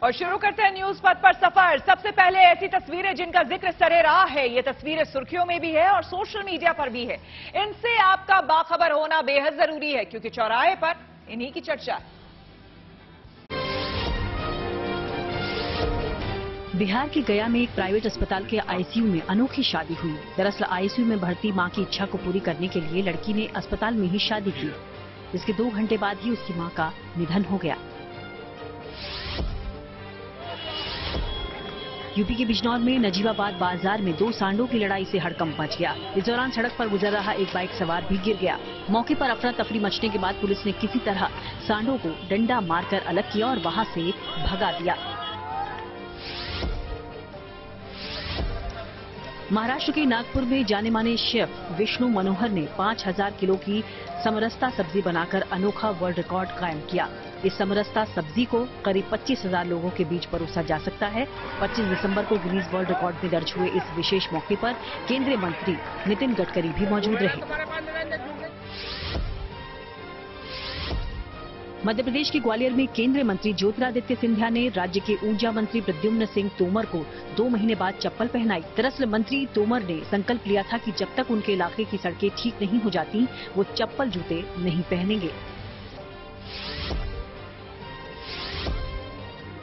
और शुरू करते हैं न्यूज पथ पर सफर। सबसे पहले ऐसी तस्वीरें जिनका जिक्र सरेराह है। ये तस्वीरें सुर्खियों में भी है और सोशल मीडिया पर भी है। इनसे आपका बाखबर होना बेहद जरूरी है, क्योंकि चौराहे पर इन्हीं की चर्चा है। बिहार के गया में एक प्राइवेट अस्पताल के आईसीयू में अनोखी शादी हुई। दरअसल आईसीयू में भर्ती मां की इच्छा को पूरी करने के लिए लड़की ने अस्पताल में ही शादी की, जिसके 2 घंटे बाद ही उसकी मां का निधन हो गया। यूपी के बिजनौर में नजीबाबाद बाजार में 2 सांडों की लड़ाई से हड़कंप मच गया। इस दौरान सड़क पर गुजर रहा एक बाइक सवार भी गिर गया। मौके पर अफरा तफरी मचने के बाद पुलिस ने किसी तरह सांडों को डंडा मारकर अलग किया और वहां से भगा दिया। महाराष्ट्र के नागपुर में जाने माने शेफ विष्णु मनोहर ने 5000 किलो की समरसता सब्जी बनाकर अनोखा वर्ल्ड रिकॉर्ड कायम किया। इस समरसता सब्जी को करीब 25,000 लोगों के बीच परोसा जा सकता है। 25 दिसंबर को गिनीज वर्ल्ड रिकॉर्ड में दर्ज हुए इस विशेष मौके पर केंद्रीय मंत्री नितिन गडकरी भी मौजूद रहे। मध्य प्रदेश के ग्वालियर में केंद्रीय मंत्री ज्योतिरादित्य सिंधिया ने राज्य के ऊर्जा मंत्री प्रद्युम्न सिंह तोमर को 2 महीने बाद चप्पल पहनाई। दरअसल मंत्री तोमर ने संकल्प लिया था कि जब तक उनके इलाके की सड़कें ठीक नहीं हो जाती, वो चप्पल जूते नहीं पहनेंगे।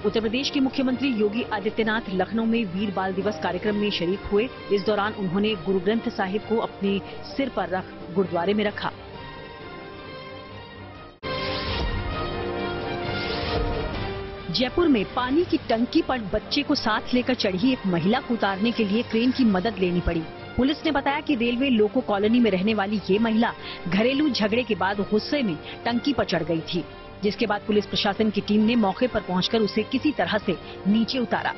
उत्तर प्रदेश के मुख्यमंत्री योगी आदित्यनाथ लखनऊ में वीर बाल दिवस कार्यक्रम में शरीक हुए। इस दौरान उन्होंने गुरु ग्रंथ साहिब को अपने सिर पर रख गुरुद्वारे में रखा। जयपुर में पानी की टंकी पर बच्चे को साथ लेकर चढ़ी एक महिला को उतारने के लिए क्रेन की मदद लेनी पड़ी। पुलिस ने बताया कि रेलवे लोको कॉलोनी में रहने वाली ये महिला घरेलू झगड़े के बाद गुस्से में टंकी पर चढ़ गई थी, जिसके बाद पुलिस प्रशासन की टीम ने मौके पर पहुंचकर उसे किसी तरह से नीचे उतारा।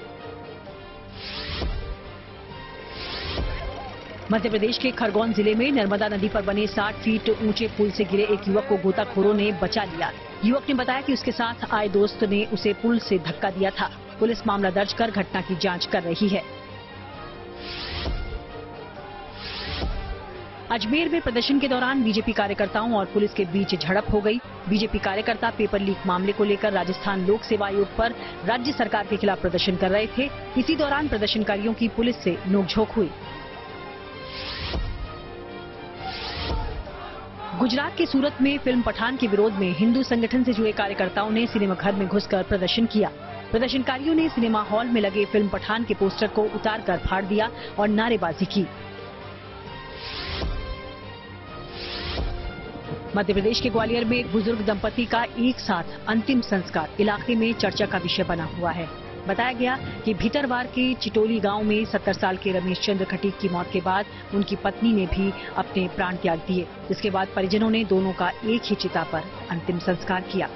मध्य प्रदेश के खरगोन जिले में नर्मदा नदी पर बने 60 फीट ऊंचे पुल से गिरे एक युवक को गोताखोरों ने बचा लिया। युवक ने बताया कि उसके साथ आए दोस्त ने उसे पुल से धक्का दिया था। पुलिस मामला दर्ज कर घटना की जांच कर रही है। अजमेर में प्रदर्शन के दौरान बीजेपी कार्यकर्ताओं और पुलिस के बीच झड़प हो गई। बीजेपी कार्यकर्ता पेपर लीक मामले को लेकर राजस्थान लोक सेवा आयोग पर राज्य सरकार के खिलाफ प्रदर्शन कर रहे थे। इसी दौरान प्रदर्शनकारियों की पुलिस से नोकझोंक हुई। गुजरात के सूरत में फिल्म पठान के विरोध में हिंदू संगठन से जुड़े कार्यकर्ताओं ने सिनेमा घर में घुसकर प्रदर्शन किया। प्रदर्शनकारियों ने सिनेमा हॉल में लगे फिल्म पठान के पोस्टर को उतारकर फाड़ दिया और नारेबाजी की। मध्य प्रदेश के ग्वालियर में एक बुजुर्ग दंपति का एक साथ अंतिम संस्कार इलाके में चर्चा का विषय बना हुआ है। बताया गया कि भीतरवार के चिटोली गांव में 70 साल के रमेश चंद्र खटीक की मौत के बाद उनकी पत्नी ने भी अपने प्राण त्याग दिए। इसके बाद परिजनों ने दोनों का एक ही चिता पर अंतिम संस्कार किया।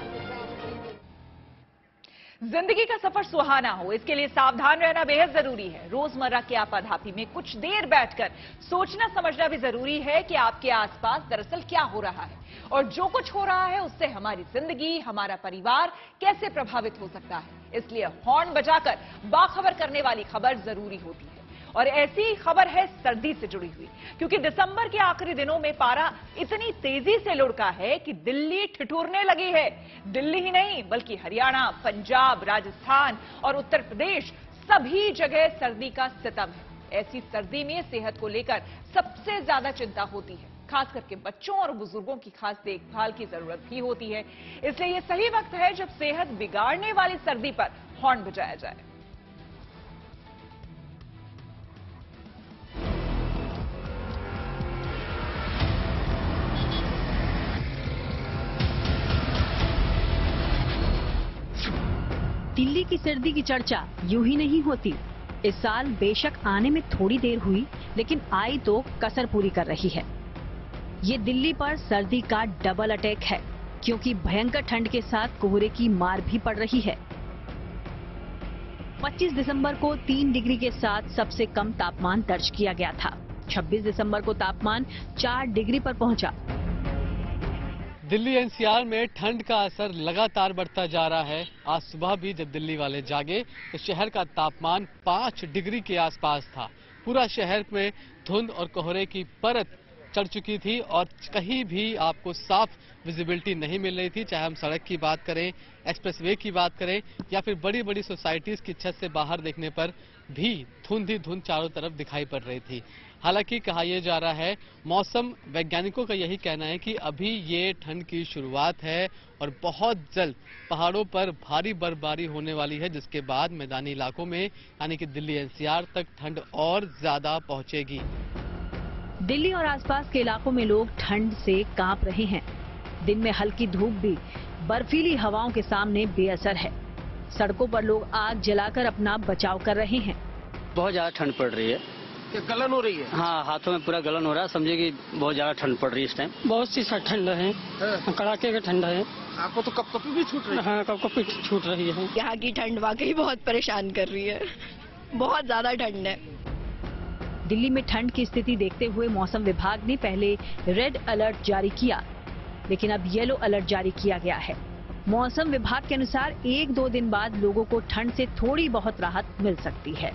जिंदगी का सफर सुहाना हो, इसके लिए सावधान रहना बेहद जरूरी है। रोजमर्रा की आपाधापी में कुछ देर बैठकर सोचना समझना भी जरूरी है कि आपके आसपास दरअसल क्या हो रहा है और जो कुछ हो रहा है उससे हमारी जिंदगी, हमारा परिवार कैसे प्रभावित हो सकता है। इसलिए हॉर्न बजाकर बाखबर करने वाली खबर जरूरी होती है। और ऐसी खबर है सर्दी से जुड़ी हुई, क्योंकि दिसंबर के आखिरी दिनों में पारा इतनी तेजी से लुढ़का है कि दिल्ली ठिठुरने लगी है। दिल्ली ही नहीं बल्कि हरियाणा, पंजाब, राजस्थान और उत्तर प्रदेश सभी जगह सर्दी का सितम है। ऐसी सर्दी में सेहत को लेकर सबसे ज्यादा चिंता होती है। खास करके बच्चों और बुजुर्गों की खास देखभाल की जरूरत भी होती है। इसलिए ये सही वक्त है जब सेहत बिगाड़ने वाली सर्दी पर हॉर्न बजाया जाए। दिल्ली की सर्दी की चर्चा यूं ही नहीं होती। इस साल बेशक आने में थोड़ी देर हुई, लेकिन आई तो कसर पूरी कर रही है। ये दिल्ली पर सर्दी का डबल अटैक है, क्योंकि भयंकर ठंड के साथ कोहरे की मार भी पड़ रही है। 25 दिसंबर को 3 डिग्री के साथ सबसे कम तापमान दर्ज किया गया था। 26 दिसंबर को तापमान 4 डिग्री पर पहुंचा। दिल्ली एनसीआर में ठंड का असर लगातार बढ़ता जा रहा है। आज सुबह भी जब दिल्ली वाले जागे तो शहर का तापमान 5 डिग्री के आसपास था। पूरा शहर में धुंध और कोहरे की परत चढ़ चुकी थी और कहीं भी आपको साफ विजिबिलिटी नहीं मिल रही थी, चाहे हम सड़क की बात करें, एक्सप्रेसवे की बात करें या फिर बड़ी बड़ी सोसाइटीज की छत से बाहर देखने पर भी धुंध ही धुंध चारों तरफ दिखाई पड़ रही थी। हालांकि कहा यह जा रहा है, मौसम वैज्ञानिकों का यही कहना है कि अभी ये ठंड की शुरुआत है और बहुत जल्द पहाड़ों पर भारी बर्फबारी होने वाली है, जिसके बाद मैदानी इलाकों में यानी कि दिल्ली एनसीआर तक ठंड और ज्यादा पहुंचेगी। दिल्ली और आसपास के इलाकों में लोग ठंड से कांप रहे हैं। दिन में हल्की धूप भी बर्फीली हवाओं के सामने बेअसर है। सड़कों पर लोग आग जलाकर अपना बचाव कर रहे हैं। बहुत ज्यादा ठंड पड़ रही है। गलन हो रही है? हाँ, हाथों में पूरा गलन हो रहा है। समझे कि बहुत ज्यादा ठंड पड़ रही है इस टाइम। बहुत सी ठंड है, कड़ाके का ठंड है। आपको तो कपकपी भी छूट रही है? हाँ, कपकपी छूट रही है। यहाँ की ठंड वाकई बहुत परेशान कर रही है, बहुत ज्यादा ठंड है। दिल्ली में ठंड की स्थिति देखते हुए मौसम विभाग ने पहले रेड अलर्ट जारी किया, लेकिन अब येलो अलर्ट जारी किया गया है। मौसम विभाग के अनुसार 1-2 दिन बाद लोगों को ठंड से थोड़ी बहुत राहत मिल सकती है।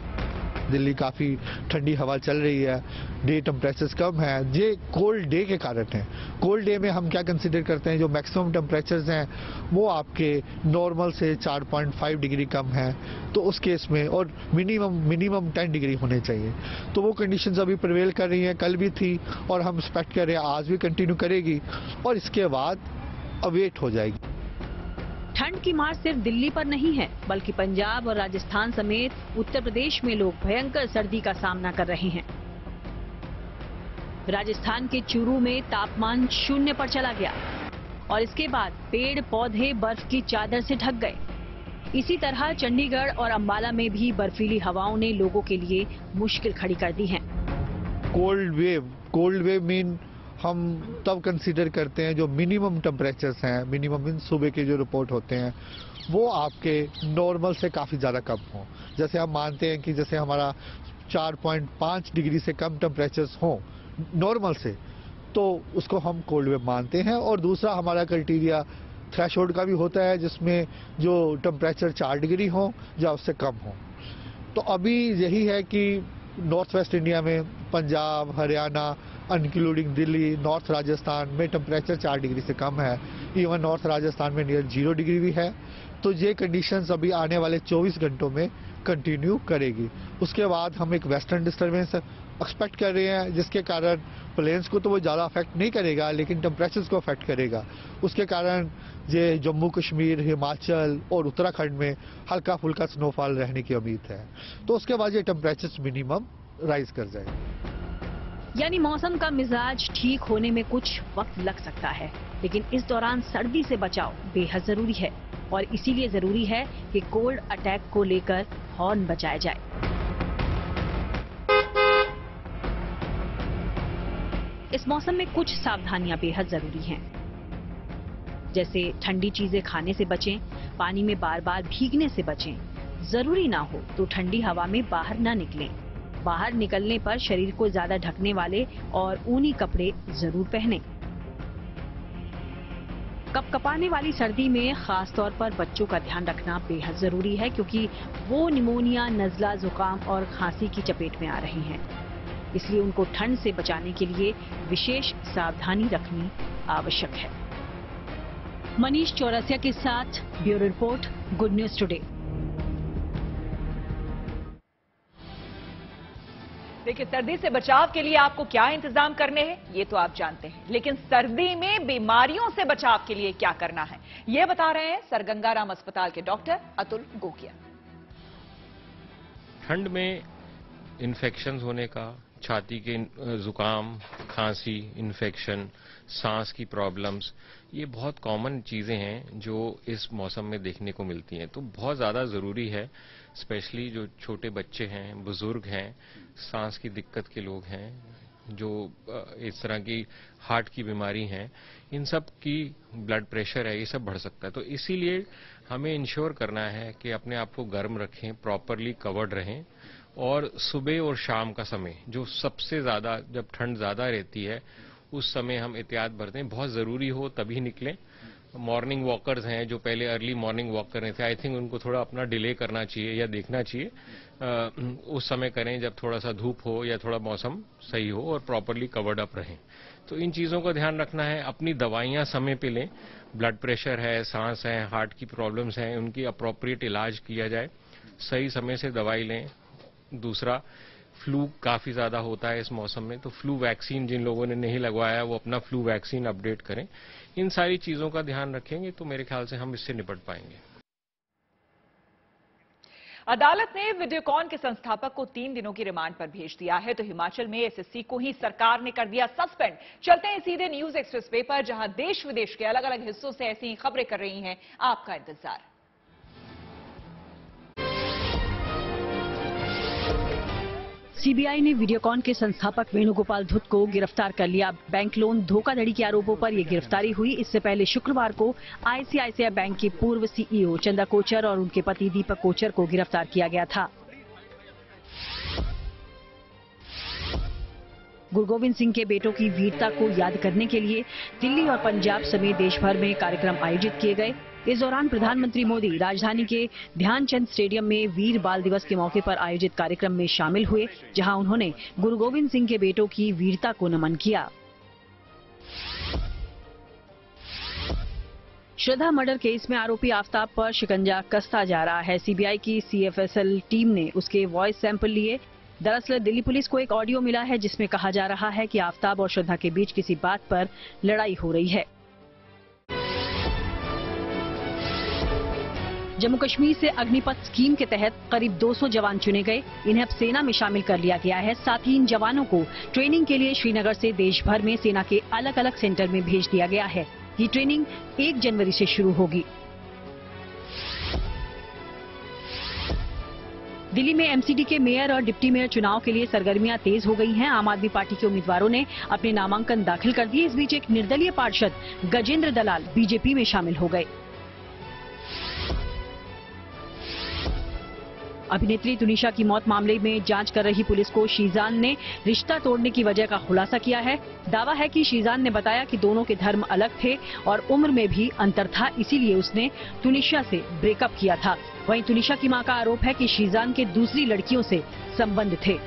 दिल्ली काफी ठंडी हवा चल रही है, डे टेम्परेचर्स कम है। ये कोल्ड डे के कारण है। कोल्ड डे में हम क्या कंसीडर करते हैं, जो मैक्सिमम टेम्परेचर्स हैं वो आपके नॉर्मल से 4.5 डिग्री कम है, तो उस केस में और मिनिमम 10 डिग्री होने चाहिए। तो वो कंडीशंस अभी प्रिवेल कर रही हैं, कल भी थी और हम एक्सपेक्ट कर रहे हैं आज भी कंटिन्यू करेगी और इसके बाद अवेट हो जाएगी। ठंड की मार सिर्फ दिल्ली पर नहीं है, बल्कि पंजाब और राजस्थान समेत उत्तर प्रदेश में लोग भयंकर सर्दी का सामना कर रहे हैं। राजस्थान के चूरू में तापमान 0 पर चला गया और इसके बाद पेड़ पौधे बर्फ की चादर से ढक गए। इसी तरह चंडीगढ़ और अंबाला में भी बर्फीली हवाओं ने लोगों के लिए मुश्किल खड़ी कर दी है। कोल्ड वेव मीन हम तब कंसीडर करते हैं जो मिनिमम टेम्परेचर्स हैं, मिनिमम मीन सुबह के जो रिपोर्ट होते हैं वो आपके नॉर्मल से काफ़ी ज़्यादा कम हो। जैसे हम मानते हैं कि जैसे हमारा 4.5 डिग्री से कम टेम्परेचर्स हों नॉर्मल से, तो उसको हम कोल्ड वेव मानते हैं। और दूसरा हमारा क्राइटेरिया थ्रेशोल्ड का भी होता है, जिसमें जो टेम्परेचर 4 डिग्री हो या उससे कम हो। तो अभी यही है कि नॉर्थ वेस्ट इंडिया में पंजाब, हरियाणा इंक्लूडिंग दिल्ली, नॉर्थ राजस्थान में टेम्परेचर 4 डिग्री से कम है। इवन नॉर्थ राजस्थान में नियर 0 डिग्री भी है। तो ये कंडीशंस अभी आने वाले 24 घंटों में कंटिन्यू करेगी। उसके बाद हम एक वेस्टर्न डिस्टर्बेंस एक्सपेक्ट कर रहे हैं, जिसके कारण प्लेन्स को तो वो ज़्यादा अफेक्ट नहीं करेगा लेकिन टेम्परेचर्स को अफेक्ट करेगा। उसके कारण ये जम्मू कश्मीर, हिमाचल और उत्तराखंड में हल्का फुल्का स्नोफॉल रहने की उम्मीद है। तो उसके बाद ये टेम्परेचर्स मिनिमम राइज कर जाएगा। यानी मौसम का मिजाज ठीक होने में कुछ वक्त लग सकता है, लेकिन इस दौरान सर्दी से बचाव बेहद जरूरी है और इसीलिए जरूरी है कि कोल्ड अटैक को लेकर हॉर्न बजाया जाए। इस मौसम में कुछ सावधानियां बेहद जरूरी हैं, जैसे ठंडी चीजें खाने से बचें, पानी में बार बार भीगने से बचें, जरूरी ना हो तो ठंडी हवा में बाहर ना निकलें। बाहर निकलने पर शरीर को ज्यादा ढकने वाले और ऊनी कपड़े जरूर पहनें। कपकपाने वाली सर्दी में खास तौर पर बच्चों का ध्यान रखना बेहद जरूरी है, क्योंकि वो निमोनिया, नजला, जुकाम और खांसी की चपेट में आ रहे हैं। इसलिए उनको ठंड से बचाने के लिए विशेष सावधानी रखनी आवश्यक है। मनीष चौरसिया के साथ bureau report, good news today. देखिए, सर्दी से बचाव के लिए आपको क्या इंतजाम करने हैं ये तो आप जानते हैं, लेकिन सर्दी में बीमारियों से बचाव के लिए क्या करना है ये बता रहे हैं सर गंगाराम अस्पताल के डॉक्टर अतुल गोकिया। ठंड में इन्फेक्शंस होने का, छाती के जुकाम, खांसी, इन्फेक्शन, सांस की प्रॉब्लम्स, ये बहुत कॉमन चीजें हैं जो इस मौसम में देखने को मिलती हैं। तो बहुत ज्यादा जरूरी है, स्पेशली जो छोटे बच्चे हैं, बुजुर्ग हैं, सांस की दिक्कत के लोग हैं, जो इस तरह की हार्ट की बीमारी हैं, इन सब की ब्लड प्रेशर है, ये सब बढ़ सकता है। तो इसीलिए हमें इंश्योर करना है कि अपने आप को गर्म रखें, प्रॉपरली कवर्ड रहें और सुबह और शाम का समय जो सबसे ज्यादा, जब ठंड ज्यादा रहती है उस समय हम एहतियात बरतें। बहुत जरूरी हो तभी निकलें। मॉर्निंग वॉकर्स हैं जो पहले अर्ली मॉर्निंग वॉक कर रहे थे, आई थिंक उनको थोड़ा अपना डिले करना चाहिए या देखना चाहिए, उस समय करें जब थोड़ा सा धूप हो या थोड़ा मौसम सही हो और प्रॉपरली कवर्ड अप रहें। तो इन चीज़ों का ध्यान रखना है। अपनी दवाइयाँ समय पे लें। ब्लड प्रेशर है, सांस है, हार्ट की प्रॉब्लम्स हैं, उनकी अप्रोप्रिएट इलाज किया जाए। सही समय से दवाई लें। दूसरा, फ्लू काफ़ी ज़्यादा होता है इस मौसम में, तो फ्लू वैक्सीन जिन लोगों ने नहीं लगवाया वो अपना फ्लू वैक्सीन अपडेट करें। इन सारी चीज़ों का ध्यान रखेंगे तो मेरे ख्याल से हम इससे निपट पाएंगे। अदालत ने वीडियोकॉन के संस्थापक को 3 दिनों की रिमांड पर भेज दिया है, तो हिमाचल में एसएससी को ही सरकार ने कर दिया सस्पेंड। चलते हैं सीधे न्यूज एक्सप्रेस वे पर, जहां देश विदेश के अलग अलग हिस्सों से ऐसी खबरें कर रही हैं आपका इंतजार। सीबीआई ने वीडियोकॉन के संस्थापक वेणुगोपाल धुत को गिरफ्तार कर लिया। बैंक लोन धोखाधड़ी के आरोपों पर यह गिरफ्तारी हुई। इससे पहले शुक्रवार को आईसीआईसीआई बैंक के पूर्व सीईओ चंदा कोचर और उनके पति दीपक कोचर को गिरफ्तार किया गया था। गुरु गोविंद सिंह के बेटों की वीरता को याद करने के लिए दिल्ली और पंजाब समेत देश भर में कार्यक्रम आयोजित किए गए। इस दौरान प्रधानमंत्री मोदी राजधानी के ध्यानचंद स्टेडियम में वीर बाल दिवस के मौके पर आयोजित कार्यक्रम में शामिल हुए, जहां उन्होंने गुरु गोविंद सिंह के बेटों की वीरता को नमन किया। श्रद्धा मर्डर केस में आरोपी आफताब पर शिकंजा कसता जा रहा है। सीबीआई की सीएफएसएल टीम ने उसके वॉइस सैंपल लिए। दरअसल दिल्ली पुलिस को एक ऑडियो मिला है जिसमें कहा जा रहा है कि आफताब और श्रद्धा के बीच किसी बात पर लड़ाई हो रही है। जम्मू कश्मीर से अग्निपथ स्कीम के तहत करीब 200 जवान चुने गए। इन्हें अब सेना में शामिल कर लिया गया है। साथ ही इन जवानों को ट्रेनिंग के लिए श्रीनगर से देश भर में सेना के अलग अलग सेंटर में भेज दिया गया है। ये ट्रेनिंग 1 जनवरी से शुरू होगी। दिल्ली में एमसीडी के मेयर और डिप्टी मेयर चुनाव के लिए सरगर्मियां तेज हो गई हैं। आम आदमी पार्टी के उम्मीदवारों ने अपने नामांकन दाखिल कर दिए। इस बीच एक निर्दलीय पार्षद गजेंद्र दलाल बीजेपी में शामिल हो गए। अभिनेत्री तुनिशा की मौत मामले में जांच कर रही पुलिस को शीजान ने रिश्ता तोड़ने की वजह का खुलासा किया है। दावा है कि शीजान ने बताया कि दोनों के धर्म अलग थे और उम्र में भी अंतर था, इसीलिए उसने तुनिशा से ब्रेकअप किया था। वहीं तुनिशा की मां का आरोप है कि शीजान के दूसरी लड़कियों से संबंध थे।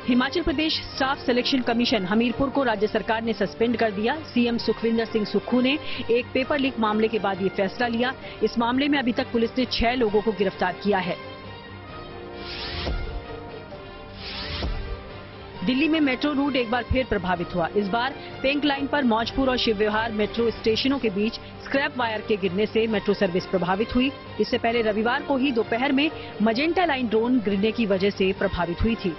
Himachal Pradesh staff selection commission Hamirpur को राज्य सरकार ने सस्पेंड कर दिया। सीएम सुखविंदर सिंह सुक्खू ने एक पेपर लीक मामले के बाद ये फैसला लिया। इस मामले में अभी तक पुलिस ने 6 लोगों को गिरफ्तार किया है। दिल्ली में मेट्रो रूट एक बार फिर प्रभावित हुआ। इस बार पिंक लाइन पर मौजपुर और शिव विहार मेट्रो स्टेशनों के बीच स्क्रैप वायर के गिरने से मेट्रो सर्विस प्रभावित हुई। इससे पहले रविवार को ही दोपहर में मजेंटा लाइन ड्रोन गिरने की वजह से प्रभावित हुई थी।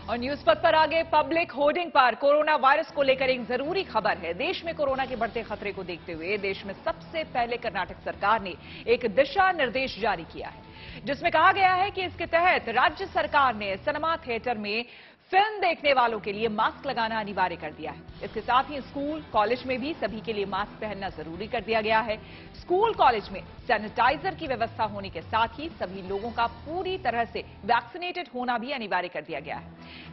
और न्यूज पथ पर आगे पब्लिक होर्डिंग पर कोरोना वायरस को लेकर एक जरूरी खबर है। देश में कोरोना के बढ़ते खतरे को देखते हुए देश में सबसे पहले कर्नाटक सरकार ने एक दिशा निर्देश जारी किया है, जिसमें कहा गया है कि इसके तहत राज्य सरकार ने सिनेमा थिएटर में फिल्म देखने वालों के लिए मास्क लगाना अनिवार्य कर दिया है। इसके साथ ही स्कूल कॉलेज में भी सभी के लिए मास्क पहनना जरूरी कर दिया गया है। स्कूल कॉलेज में सैनिटाइजर की व्यवस्था होने के साथ ही सभी लोगों का पूरी तरह से वैक्सीनेटेड होना भी अनिवार्य कर दिया गया है।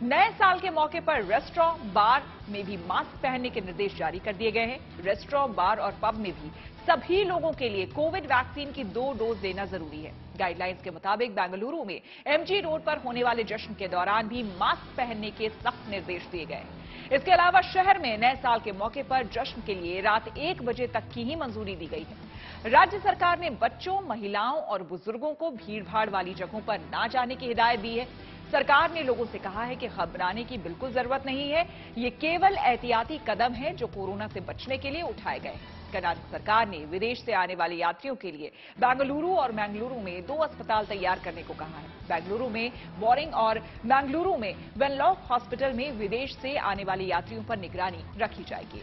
नए साल के मौके पर रेस्टोरेंट, बार में भी मास्क पहनने के निर्देश जारी कर दिए गए हैं। रेस्टोरेंट, बार और पब में भी सभी लोगों के लिए कोविड वैक्सीन की 2 डोज देना जरूरी है। गाइडलाइंस के मुताबिक बेंगलुरु में एमजी रोड पर होने वाले जश्न के दौरान भी मास्क पहनने के सख्त निर्देश दिए गए हैं। इसके अलावा शहर में नए साल के मौके पर जश्न के लिए रात 1 बजे तक की ही मंजूरी दी गई है। राज्य सरकार ने बच्चों, महिलाओं और बुजुर्गों को भीड़भाड़ वाली जगहों पर न जाने की हिदायत दी है। सरकार ने लोगों से कहा है कि घबराने की बिल्कुल जरूरत नहीं है। ये केवल एहतियाती कदम है जो कोरोना से बचने के लिए उठाए गए हैं। कर्नाटक सरकार ने विदेश से आने वाले यात्रियों के लिए बेंगलुरु और मैंगलुरु में 2 अस्पताल तैयार करने को कहा है। बेंगलुरु में बोरिंग और मैंगलुरु में वेनलॉक हॉस्पिटल में विदेश से आने वाले यात्रियों पर निगरानी रखी जाएगी।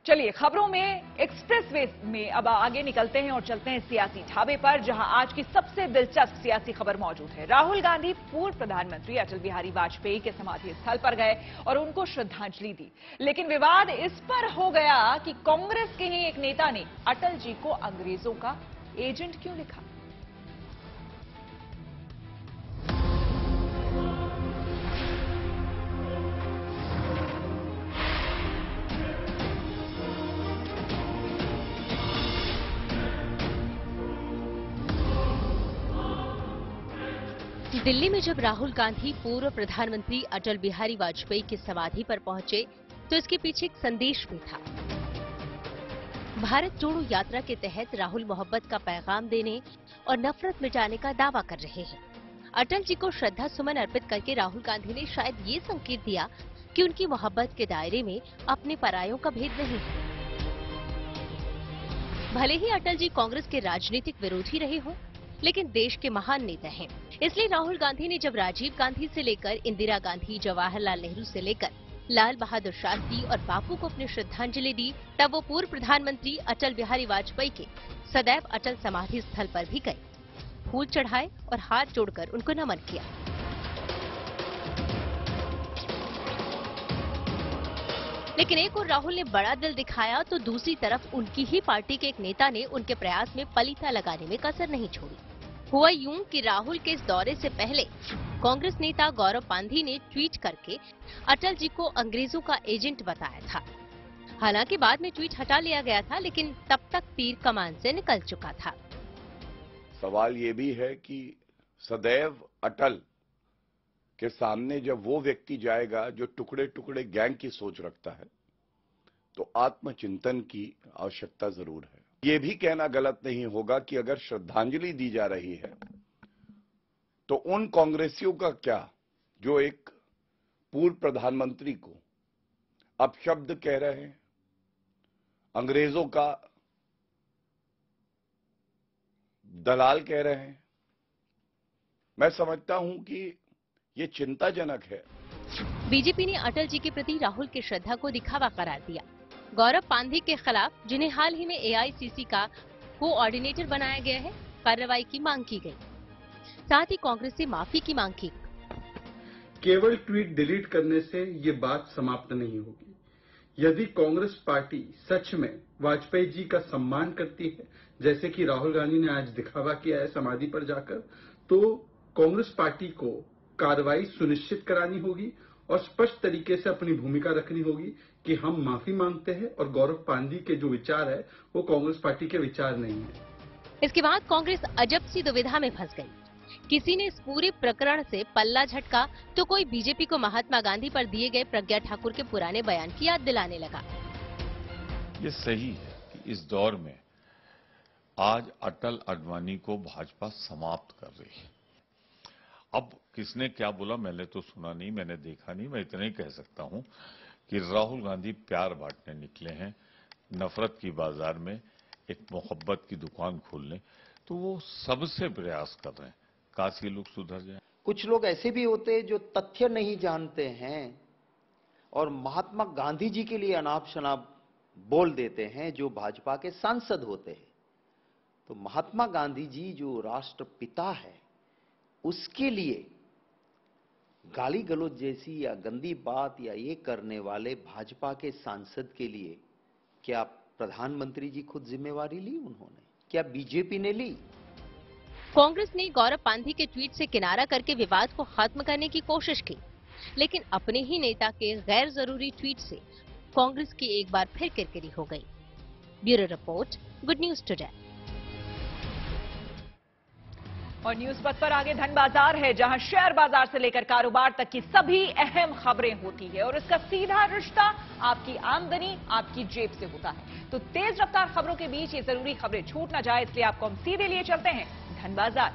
चलिए खबरों में एक्सप्रेसवे में अब आगे निकलते हैं और चलते हैं सियासी ढाबे पर, जहां आज की सबसे दिलचस्प सियासी खबर मौजूद है। राहुल गांधी पूर्व प्रधानमंत्री अटल बिहारी वाजपेयी के समाधि स्थल पर गए और उनको श्रद्धांजलि दी। लेकिन विवाद इस पर हो गया कि कांग्रेस के ही एक नेता ने अटल जी को अंग्रेजों का एजेंट क्यों लिखा। दिल्ली में जब राहुल गांधी पूर्व प्रधानमंत्री अटल बिहारी वाजपेयी की समाधि पर पहुंचे तो इसके पीछे एक संदेश भी था। भारत जोड़ो यात्रा के तहत राहुल मोहब्बत का पैगाम देने और नफरत मिटाने का दावा कर रहे हैं। अटल जी को श्रद्धा सुमन अर्पित करके राहुल गांधी ने शायद ये संकेत दिया कि उनकी मोहब्बत के दायरे में अपने परायों का भेद नहीं है। भले ही अटल जी कांग्रेस के राजनीतिक विरोधी रहे हों, लेकिन देश के महान नेता हैं। इसलिए राहुल गांधी ने जब राजीव गांधी से लेकर इंदिरा गांधी, जवाहरलाल नेहरू से लेकर लाल बहादुर शास्त्री और बापू को अपनी श्रद्धांजलि दी, तब वो पूर्व प्रधानमंत्री अटल बिहारी वाजपेयी के सदैव अटल समाधि स्थल पर भी गए, फूल चढ़ाए और हाथ जोड़कर उनको नमन किया। लेकिन एक और राहुल ने बड़ा दिल दिखाया तो दूसरी तरफ उनकी ही पार्टी के एक नेता ने उनके प्रयास में पलीता लगाने में कसर नहीं छोड़ी। हुआ यूं कि राहुल के इस दौरे से पहले कांग्रेस नेता गौरव पांधी ने ट्वीट करके अटल जी को अंग्रेजों का एजेंट बताया था। हालांकि बाद में ट्वीट हटा लिया गया था, लेकिन तब तक तीर कमान से निकल चुका था। सवाल ये भी है कि सदैव अटल के सामने जब वो व्यक्ति जाएगा जो टुकड़े टुकड़े गैंग की सोच रखता है, तो आत्मचिंतन की आवश्यकता जरूर है। ये भी कहना गलत नहीं होगा कि अगर श्रद्धांजलि दी जा रही है तो उन कांग्रेसियों का क्या जो एक पूर्व प्रधानमंत्री को अपशब्द कह रहे हैं, अंग्रेजों का दलाल कह रहे हैं। मैं समझता हूं कि ये चिंताजनक है। बीजेपी ने अटल जी के प्रति राहुल की श्रद्धा को दिखावा करार दिया। गौरव पांधी के खिलाफ, जिन्हें हाल ही में एआईसीसी का कोऑर्डिनेटर बनाया गया है, कार्रवाई की मांग की गई। साथ ही कांग्रेस से माफी की मांग की। केवल ट्वीट डिलीट करने से ये बात समाप्त नहीं होगी। यदि कांग्रेस पार्टी सच में वाजपेयी जी का सम्मान करती है, जैसे कि राहुल गांधी ने आज दिखावा किया है समाधि पर जाकर, तो कांग्रेस पार्टी को कार्रवाई सुनिश्चित करानी होगी और स्पष्ट तरीके से अपनी भूमिका रखनी होगी कि हम माफी मांगते हैं और गौरव पांधी के जो विचार है वो कांग्रेस पार्टी के विचार नहीं है। इसके बाद कांग्रेस अजब सी दुविधा में फंस गई। किसी ने इस पूरे प्रकरण से पल्ला झटका तो कोई बीजेपी को महात्मा गांधी पर दिए गए प्रज्ञा ठाकुर के पुराने बयान की याद दिलाने लगा। ये सही है कि इस दौर में आज अटल अडवाणी को भाजपा समाप्त कर रही है। अब किसने क्या बोला मैंने तो सुना नहीं, मैंने देखा नहीं। मैं इतना ही कह सकता हूं कि राहुल गांधी प्यार बांटने निकले हैं, नफरत की बाजार में एक मोहब्बत की दुकान खोलने, तो वो सबसे प्रयास कर रहे हैं काश ये लोग सुधर जाए। कुछ लोग ऐसे भी होते हैं जो तथ्य नहीं जानते हैं और महात्मा गांधी जी के लिए अनाप शनाप बोल देते हैं, जो भाजपा के सांसद होते हैं। तो महात्मा गांधी जी जो राष्ट्रपिता है, उसके लिए गाली गलौज जैसी या गंदी बात या ये करने वाले भाजपा के सांसद के लिए क्या प्रधानमंत्री जी खुद जिम्मेवारी ली? उन्होंने क्या बीजेपी ने ली? कांग्रेस ने गौरव पांधी के ट्वीट से किनारा करके विवाद को खत्म करने की कोशिश की, लेकिन अपने ही नेता के गैर जरूरी ट्वीट से कांग्रेस की एक बार फिर किरकिरी हो गई। Bureau report, good news today. और न्यूज पथ पर आगे धन बाजार है, जहां शेयर बाजार से लेकर कारोबार तक की सभी अहम खबरें होती है और इसका सीधा रिश्ता आपकी आमदनी, आपकी जेब से होता है। तो तेज रफ्तार खबरों के बीच ये जरूरी खबरें छूट ना जाए, इसलिए आपको हम सीधे लिए चलते हैं धन बाजार।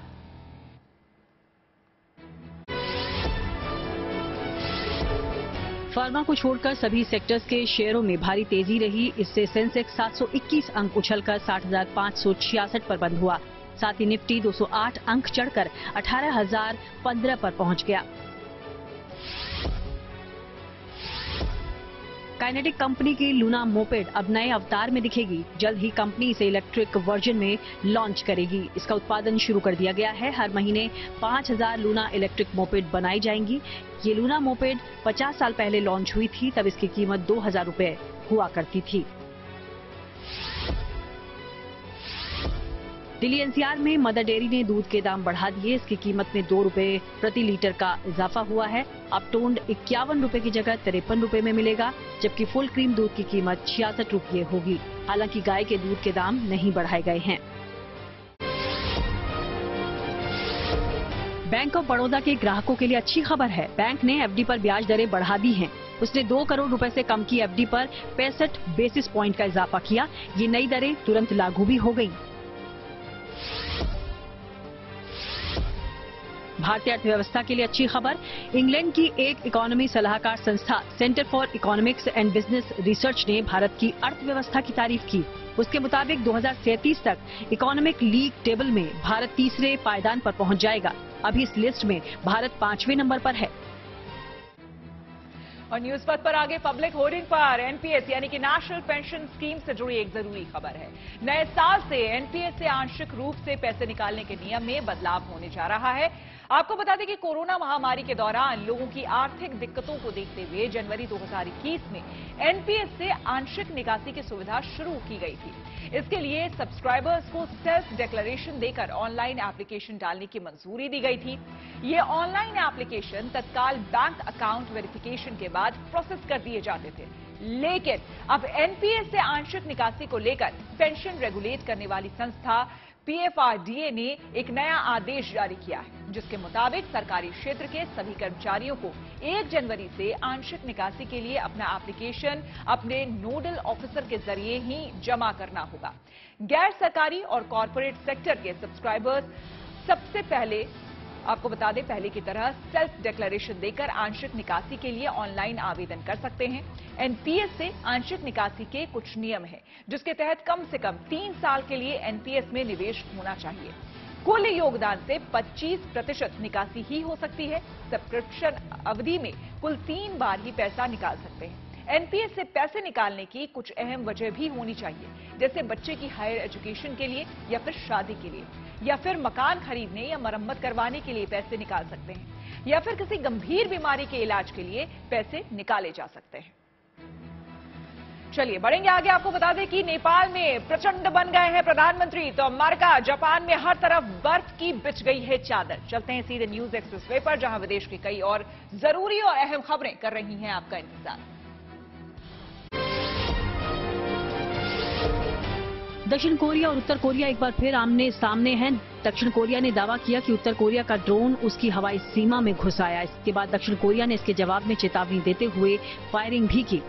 फार्मा को छोड़कर सभी सेक्टर्स के शेयरों में भारी तेजी रही। इससे सेंसेक्स 721 अंक उछलकर 60,566 पर बंद हुआ। साथ ही निफ्टी 208 अंक चढ़कर 18,015 पर पहुंच गया। काइनेटिक कंपनी की लूना मोपेड अब नए अवतार में दिखेगी। जल्द ही कंपनी इसे इलेक्ट्रिक वर्जन में लॉन्च करेगी। इसका उत्पादन शुरू कर दिया गया है। हर महीने 5,000 लूना इलेक्ट्रिक मोपेड बनाई जाएंगी। ये लूना मोपेड 50 साल पहले लॉन्च हुई थी, तब इसकी कीमत 2,000 रुपए हुआ करती थी। दिल्ली एनसीआर में मदर डेयरी ने दूध के दाम बढ़ा दिए। इसकी कीमत में 2 रुपए प्रति लीटर का इजाफा हुआ है। अब टोंड 51 रुपए की जगह 53 रुपए में मिलेगा, जबकि फुल क्रीम दूध की कीमत 66 रुपये होगी। हालांकि गाय के दूध के दाम नहीं बढ़ाए गए हैं। बैंक ऑफ बड़ौदा के ग्राहकों के लिए अच्छी खबर है। बैंक ने एफडी पर ब्याज दरें बढ़ा दी हैं। उसने 2 करोड़ रुपए से कम की एफडी पर 65 बेसिस पॉइंट का इजाफा किया। ये नई दरें तुरंत लागू भी हो गयी। भारतीय अर्थव्यवस्था के लिए अच्छी खबर। इंग्लैंड की एक इकोनॉमी सलाहकार संस्था centre for economics and business research ने भारत की अर्थव्यवस्था की तारीफ की। उसके मुताबिक 2037 तक इकोनॉमिक लीग टेबल में भारत तीसरे पायदान पर पहुंच जाएगा। अभी इस लिस्ट में भारत 5वें नंबर पर है। और न्यूज पथ पर आगे पब्लिक होर्डिंग पर एनपीएस यानी कि नेशनल पेंशन स्कीम से जुड़ी एक जरूरी खबर है। नए साल से एनपीएस से आंशिक रूप से पैसे निकालने के नियम में बदलाव होने जा रहा है। आपको बता दें कि कोरोना महामारी के दौरान लोगों की आर्थिक दिक्कतों को देखते हुए जनवरी 2021 में एनपीएस से आंशिक निकासी की सुविधा शुरू की गई थी। इसके लिए सब्सक्राइबर्स को सेल्फ डिक्लेरेशन देकर ऑनलाइन एप्लीकेशन डालने की मंजूरी दी गई थी। ये ऑनलाइन एप्लीकेशन तत्काल बैंक अकाउंट वेरिफिकेशन के बाद प्रोसेस कर दिए जाते थे। लेकिन अब एनपीएस से आंशिक निकासी को लेकर पेंशन रेगुलेट करने वाली संस्था पीएफआरडीए ने एक नया आदेश जारी किया है, जिसके मुताबिक सरकारी क्षेत्र के सभी कर्मचारियों को 1 जनवरी से आंशिक निकासी के लिए अपना एप्लीकेशन अपने नोडल ऑफिसर के जरिए ही जमा करना होगा। गैर सरकारी और कॉरपोरेट सेक्टर के सब्सक्राइबर्स सबसे पहले आपको बता दें पहले की तरह सेल्फ डिक्लेरेशन देकर आंशिक निकासी के लिए ऑनलाइन आवेदन कर सकते हैं। एनपीएस से आंशिक निकासी के कुछ नियम हैं, जिसके तहत कम से कम 3 साल के लिए एनपीएस में निवेश होना चाहिए। कुल योगदान से 25% निकासी ही हो सकती है। सब्सक्रिप्शन अवधि में कुल 3 बार ही पैसा निकाल सकते हैं। एनपीएस से पैसे निकालने की कुछ अहम वजह भी होनी चाहिए, जैसे बच्चे की हायर एजुकेशन के लिए या फिर शादी के लिए, या फिर मकान खरीदने या मरम्मत करवाने के लिए पैसे निकाल सकते हैं, या फिर किसी गंभीर बीमारी के इलाज के लिए पैसे निकाले जा सकते हैं। चलिए बढ़ेंगे आगे। आपको बता दें कि नेपाल में प्रचंड बन गए हैं प्रधानमंत्री, तो अमेरिका जापान में हर तरफ बर्फ की बिछ गई है चादर। चलते हैं सीधे न्यूज एक्सप्रेस वे पर, जहां विदेश की कई और जरूरी और अहम खबरें कर रही हैं आपका इंतजार। दक्षिण कोरिया और उत्तर कोरिया एक बार फिर आमने सामने हैं। दक्षिण कोरिया ने दावा किया कि उत्तर कोरिया का ड्रोन उसकी हवाई सीमा में घुस आया। इसके बाद दक्षिण कोरिया ने इसके जवाब में चेतावनी देते हुए फायरिंग भी की।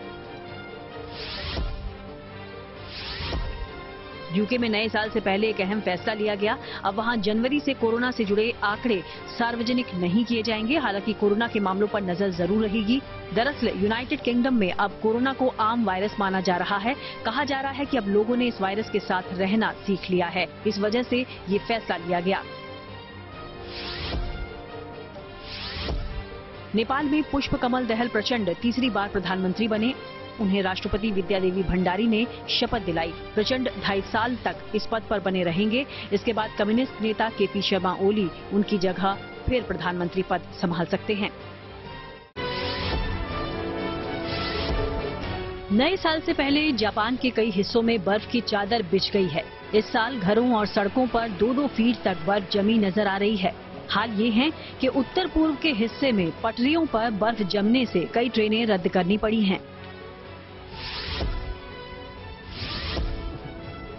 यूके में नए साल से पहले एक अहम फैसला लिया गया। अब वहां जनवरी से कोरोना से जुड़े आंकड़े सार्वजनिक नहीं किए जाएंगे। हालांकि कोरोना के मामलों पर नजर जरूर रहेगी। दरअसल यूनाइटेड किंगडम में अब कोरोना को आम वायरस माना जा रहा है। कहा जा रहा है कि अब लोगों ने इस वायरस के साथ रहना सीख लिया है। इस वजह से ये फैसला लिया गया। नेपाल में पुष्प कमल दहल प्रचंड तीसरी बार प्रधानमंत्री बने। उन्हें राष्ट्रपति विद्यादेवी भंडारी ने शपथ दिलाई। प्रचंड 2.5 साल तक इस पद पर बने रहेंगे। इसके बाद कम्युनिस्ट नेता केपी शर्मा ओली उनकी जगह फिर प्रधानमंत्री पद संभाल सकते हैं। नए साल से पहले जापान के कई हिस्सों में बर्फ की चादर बिछ गई है। इस साल घरों और सड़कों पर 2-2 फीट तक बर्फ जमी नजर आ रही है। हाल ये है कि उत्तर पूर्व के हिस्से में पटरियों पर बर्फ जमने से कई ट्रेनें रद्द करनी पड़ी हैं।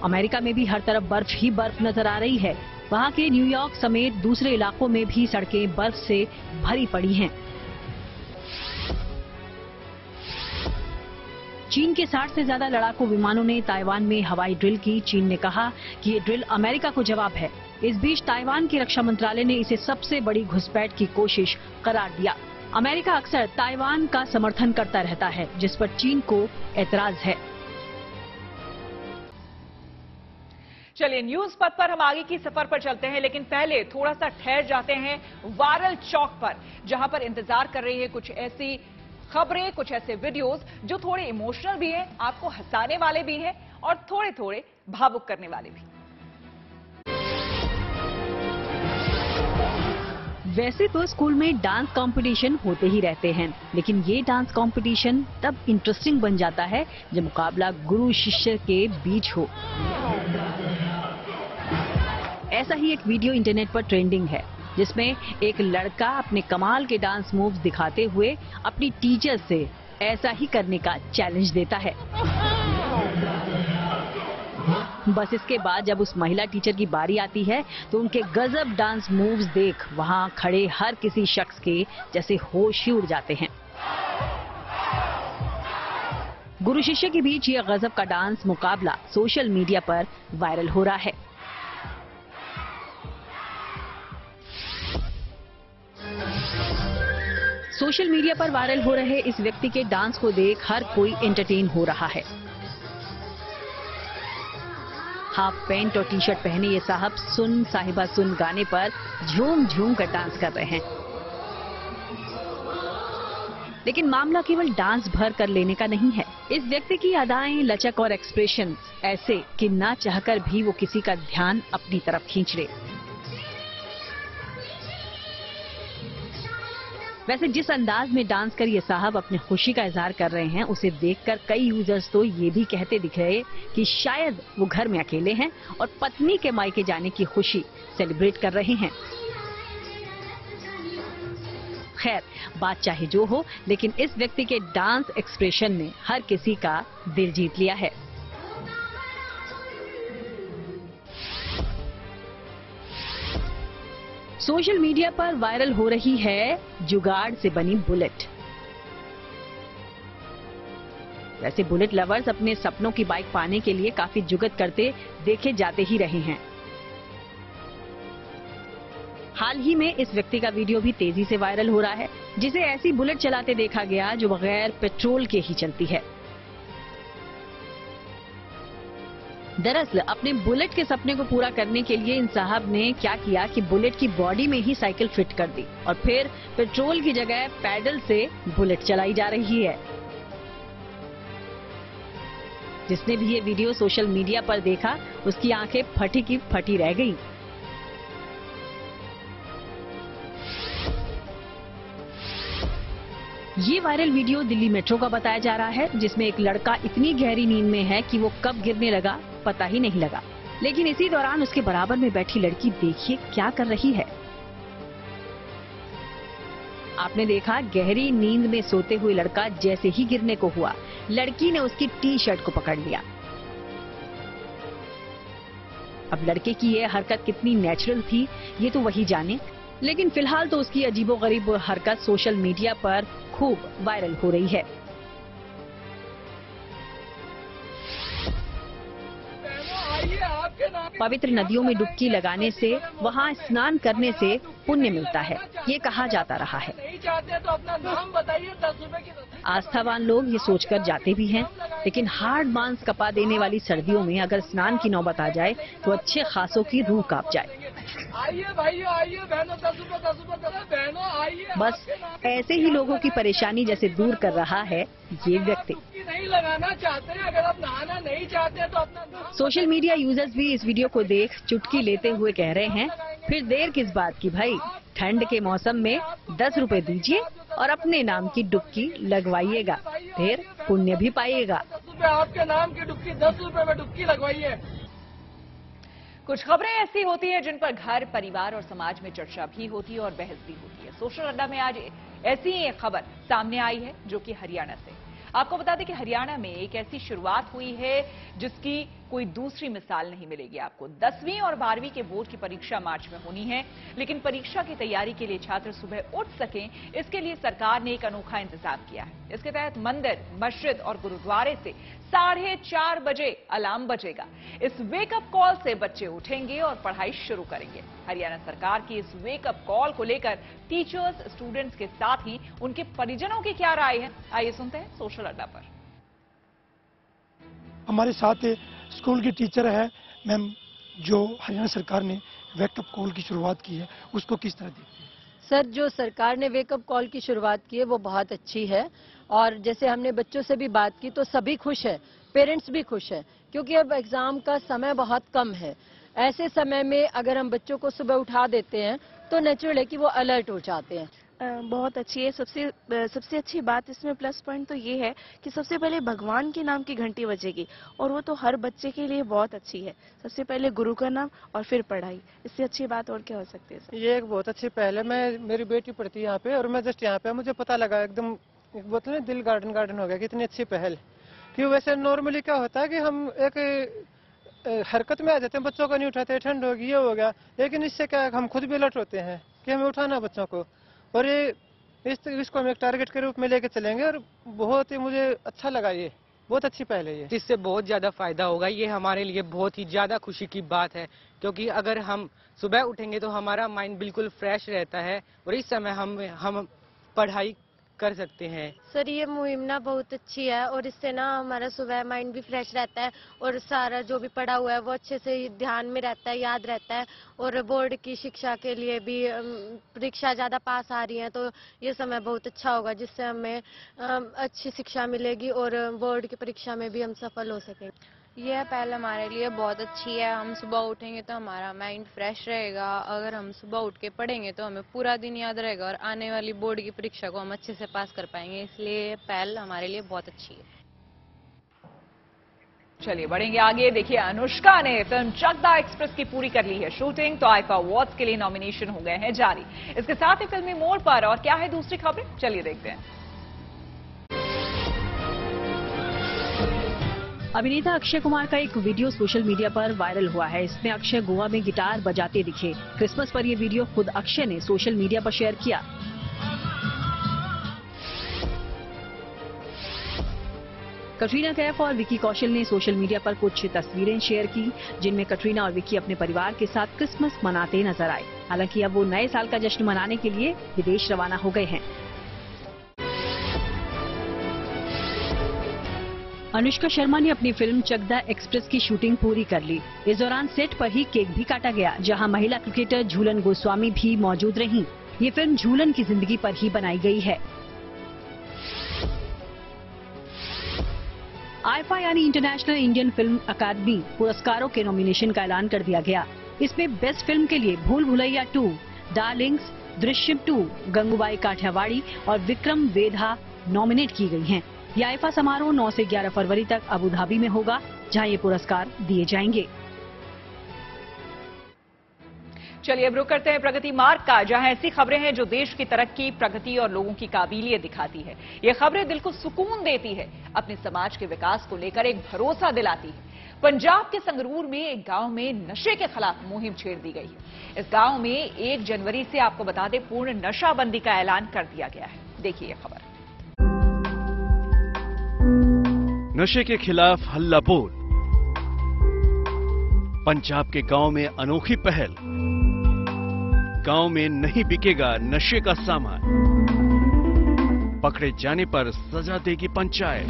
अमेरिका में भी हर तरफ बर्फ ही बर्फ नजर आ रही है। वहां के न्यूयॉर्क समेत दूसरे इलाकों में भी सड़कें बर्फ से भरी पड़ी हैं। चीन के 60 से ज्यादा लड़ाकू विमानों ने ताइवान में हवाई ड्रिल की। चीन ने कहा कि ये ड्रिल अमेरिका को जवाब है। इस बीच ताइवान की रक्षा मंत्रालय ने इसे सबसे बड़ी घुसपैठ की कोशिश करार दिया। अमेरिका अक्सर ताइवान का समर्थन करता रहता है, जिस पर चीन को एतराज है। चलिए न्यूज पथ पर हम आगे की सफर पर चलते हैं, लेकिन पहले थोड़ा सा ठहर जाते हैं वायरल चौक पर, जहां पर इंतजार कर रही है कुछ ऐसी खबरें, कुछ ऐसे वीडियोस जो थोड़े इमोशनल भी हैं, आपको हंसाने वाले भी हैं और थोड़े थोड़े भावुक करने वाले भी। वैसे तो स्कूल में डांस कंपटीशन होते ही रहते हैं, लेकिन ये डांस कंपटीशन तब इंटरेस्टिंग बन जाता है जब मुकाबला गुरु शिष्य के बीच हो। ऐसा ही एक वीडियो इंटरनेट पर ट्रेंडिंग है, जिसमें एक लड़का अपने कमाल के डांस मूव्स दिखाते हुए अपनी टीचर से ऐसा ही करने का चैलेंज देता है। बस इसके बाद जब उस महिला टीचर की बारी आती है तो उनके गजब डांस मूव्स देख वहां खड़े हर किसी शख्स के जैसे होश ही उड़ जाते हैं। गुरु शिष्य के बीच यह गजब का डांस मुकाबला सोशल मीडिया पर वायरल हो रहा है। सोशल मीडिया पर वायरल हो रहे इस व्यक्ति के डांस को देख हर कोई एंटरटेन हो रहा है। हाफ पैंट और टी शर्ट पहने ये साहब सुन साहिबा सुन गाने पर झूम झूम कर डांस कर रहे हैं। लेकिन मामला केवल डांस भर कर लेने का नहीं है। इस व्यक्ति की अदाएं, लचक और एक्सप्रेशन ऐसे कि ना चाहकर भी वो किसी का ध्यान अपनी तरफ खींच ले। वैसे जिस अंदाज में डांस कर ये साहब अपनी खुशी का इजहार कर रहे हैं, उसे देखकर कई यूजर्स तो ये भी कहते दिख रहे कि शायद वो घर में अकेले हैं और पत्नी के मायके जाने की खुशी सेलिब्रेट कर रहे हैं। खैर, बात चाहे जो हो, लेकिन इस व्यक्ति के डांस एक्सप्रेशन ने हर किसी का दिल जीत लिया है। सोशल मीडिया पर वायरल हो रही है जुगाड़ से बनी बुलेट। वैसे बुलेट लवर्स अपने सपनों की बाइक पाने के लिए काफी जुगत करते देखे जाते ही रहे हैं। हाल ही में इस व्यक्ति का वीडियो भी तेजी से वायरल हो रहा है, जिसे ऐसी बुलेट चलाते देखा गया जो बगैर पेट्रोल के ही चलती है। दरअसल अपने बुलेट के सपने को पूरा करने के लिए इन साहब ने क्या किया कि बुलेट की बॉडी में ही साइकिल फिट कर दी और फिर पेट्रोल की जगह पैडल से बुलेट चलाई जा रही है। जिसने भी ये वीडियो सोशल मीडिया पर देखा, उसकी आंखें फटी की फटी रह गईं। ये वायरल वीडियो दिल्ली मेट्रो का बताया जा रहा है, जिसमें एक लड़का इतनी गहरी नींद में है कि वो कब गिरने लगा पता ही नहीं लगा। लेकिन इसी दौरान उसके बराबर में बैठी लड़की देखिए क्या कर रही है। आपने देखा, गहरी नींद में सोते हुए लड़का जैसे ही गिरने को हुआ, लड़की ने उसकी टी शर्ट को पकड़ लिया। अब लड़के की ये हरकत कितनी नेचुरल थी ये तो वही जाने, लेकिन फिलहाल तो उसकी अजीबोगरीब हरकत सोशल मीडिया पर खूब वायरल हो रही है। पवित्र नदियों में डुबकी लगाने से, वहां स्नान करने से पुण्य मिलता है, ये कहा जाता रहा है। आस्थावान लोग ये सोचकर जाते भी हैं, लेकिन हार्ड मांस कपा देने वाली सर्दियों में अगर स्नान की नौबत आ जाए तो अच्छे खासों की रूह कांप जाए। बस ऐसे ही लोगों की परेशानी जैसे दूर कर रहा है ये व्यक्ति। नहीं लगाना चाहते हैं, अगर आप नहाना नहीं चाहते तो अपना। सोशल मीडिया यूजर्स भी इस वीडियो को देख चुटकी लेते हुए कह रहे हैं, फिर देर किस बात की भाई, ठंड के मौसम में 10 रुपए दीजिए और अपने नाम की डुबकी लगवाइएगा, फिर पुण्य भी पाइएगा। आपके नाम की डुबकी 10 रुपए में डुबकी लगवाइए। कुछ खबरें ऐसी होती हैं जिन पर घर, परिवार और समाज में चर्चा भी होती है और बहस भी होती है। सोशल अड्डा में आज ऐसी ही एक खबर सामने आई है जो कि हरियाणा से। आपको बता दें कि हरियाणा में एक ऐसी शुरुआत हुई है जिसकी कोई दूसरी मिसाल नहीं मिलेगी आपको। 10वीं और 12वीं के बोर्ड की परीक्षा मार्च में होनी है, लेकिन परीक्षा की तैयारी के लिए छात्र सुबह उठ सकें, इसके लिए सरकार ने एक अनोखा इंतजाम किया है। इसके तहत मंदिर, मस्जिद और गुरुद्वारे से 4:30 बजे अलार्म बजेगा। इस वेकअप कॉल से बच्चे उठेंगे और पढ़ाई शुरू करेंगे। हरियाणा सरकार की इस वेकअप कॉल को लेकर टीचर्स, स्टूडेंट्स के साथ ही उनके परिजनों की क्या राय है, आइए सुनते हैं सोशल अड्डा पर। हमारे साथ स्कूल की टीचर है मैम, जो हरियाणा सरकार ने वेकअप कॉल की शुरुआत की है, उसको किस तरह देखते हैं? सर, जो सरकार ने वेकअप कॉल की शुरुआत की है वो बहुत अच्छी है, और जैसे हमने बच्चों से भी बात की तो सभी खुश है, पेरेंट्स भी खुश है, क्योंकि अब एग्जाम का समय बहुत कम है। ऐसे समय में अगर हम बच्चों को सुबह उठा देते हैं तो नेचुरल है कि वो अलर्ट हो जाते हैं। बहुत अच्छी है। सबसे अच्छी बात इसमें प्लस पॉइंट तो ये है कि सबसे पहले भगवान के नाम की घंटी बजेगी, और वो तो हर बच्चे के लिए बहुत अच्छी है। सबसे पहले गुरु का नाम और फिर पढ़ाई, इससे अच्छी बात और क्या हो सकती है? ये एक बहुत अच्छी पहल है। मेरी बेटी पढ़ती है यहाँ पे, और मैं जस्ट यहाँ पे, मुझे पता लगा एकदम बोलते हैं दिल गार्डन हो गया, कितनी अच्छी पहल। क्यों वैसे नॉर्मली क्या होता है कि हम एक हरकत में आ जाते हैं, बच्चों को नहीं उठाते, ठंड होगी, ये हो गया। लेकिन इससे क्या हम खुद भी अलर्ट होते हैं कि हमें उठाना बच्चों को, और ये इसको हम एक टारगेट के रूप में लेके चलेंगे। और बहुत ही मुझे अच्छा लगा, ये बहुत अच्छी पहल है। ये इससे बहुत ज्यादा फायदा होगा, ये हमारे लिए बहुत ही ज्यादा खुशी की बात है, क्योंकि अगर हम सुबह उठेंगे तो हमारा माइंड बिल्कुल फ्रेश रहता है और इस समय हम पढ़ाई कर सकते हैं। सर ये मुहिम ना बहुत अच्छी है, और इससे ना हमारा सुबह माइंड भी फ्रेश रहता है और सारा जो भी पढ़ा हुआ है वो अच्छे से ध्यान में रहता है, याद रहता है। और बोर्ड की शिक्षा के लिए भी परीक्षा ज़्यादा पास आ रही है, तो ये समय बहुत अच्छा होगा, जिससे हमें अच्छी शिक्षा मिलेगी और बोर्ड की परीक्षा में भी हम सफल हो सकेंगे। यह पहल हमारे लिए बहुत अच्छी है। हम सुबह उठेंगे तो हमारा माइंड फ्रेश रहेगा, अगर हम सुबह उठ के पढ़ेंगे तो हमें पूरा दिन याद रहेगा और आने वाली बोर्ड की परीक्षा को हम अच्छे से पास कर पाएंगे, इसलिए ये पहल हमारे लिए बहुत अच्छी है। चलिए बढ़ेंगे आगे। देखिए, अनुष्का ने फिल्म चकदा एक्सप्रेस की पूरी कर ली है शूटिंग, तो आईफा अवार्ड्स के लिए नॉमिनेशन हो गए हैं जारी। इसके साथ ही फिल्मी मोड़ पर और क्या है दूसरी खबरें, चलिए देखते हैं। अभिनेता अक्षय कुमार का एक वीडियो सोशल मीडिया पर वायरल हुआ है। इसमें अक्षय गोवा में गिटार बजाते दिखे। क्रिसमस पर यह वीडियो खुद अक्षय ने सोशल मीडिया पर शेयर किया। कटरीना कैफ और विकी कौशल ने सोशल मीडिया पर कुछ तस्वीरें शेयर की, जिनमें कटरीना और विकी अपने परिवार के साथ क्रिसमस मनाते नजर आए। हालांकि अब वो नए साल का जश्न मनाने के लिए विदेश रवाना हो गए हैं। अनुष्का शर्मा ने अपनी फिल्म चकदा एक्सप्रेस की शूटिंग पूरी कर ली। इस दौरान सेट पर ही केक भी काटा गया, जहां महिला क्रिकेटर झूलन गोस्वामी भी मौजूद रहीं। ये फिल्म झूलन की जिंदगी पर ही बनाई गई है। आईफा यानी इंटरनेशनल इंडियन फिल्म अकादमी पुरस्कारों के नॉमिनेशन का ऐलान कर दिया गया। इसमें बेस्ट फिल्म के लिए भूल भुलैया 2, डार्लिंग्स, दृश्यम 2, गंगूबाई काठियावाड़ी और विक्रम वेधा नॉमिनेट की गई हैं। ये आईफा समारोह 9 से 11 फरवरी तक अबू धाबी में होगा, जहां ये पुरस्कार दिए जाएंगे। चलिए अब रुक करते हैं प्रगति मार्ग का, जहां ऐसी खबरें हैं जो देश की तरक्की, प्रगति और लोगों की काबिलियत दिखाती है। ये खबरें दिल को सुकून देती है, अपने समाज के विकास को लेकर एक भरोसा दिलाती है। पंजाब के संगरूर में एक गांव में नशे के खिलाफ मुहिम छेड़ दी गई है। इस गांव में 1 जनवरी से आपको बता दें पूर्ण नशाबंदी का ऐलान कर दिया गया है। देखिए ये खबर। नशे के खिलाफ हल्ला बोल, पंजाब के गांव में अनोखी पहल। गांव में नहीं बिकेगा नशे का सामान, पकड़े जाने पर सजा देगी पंचायत।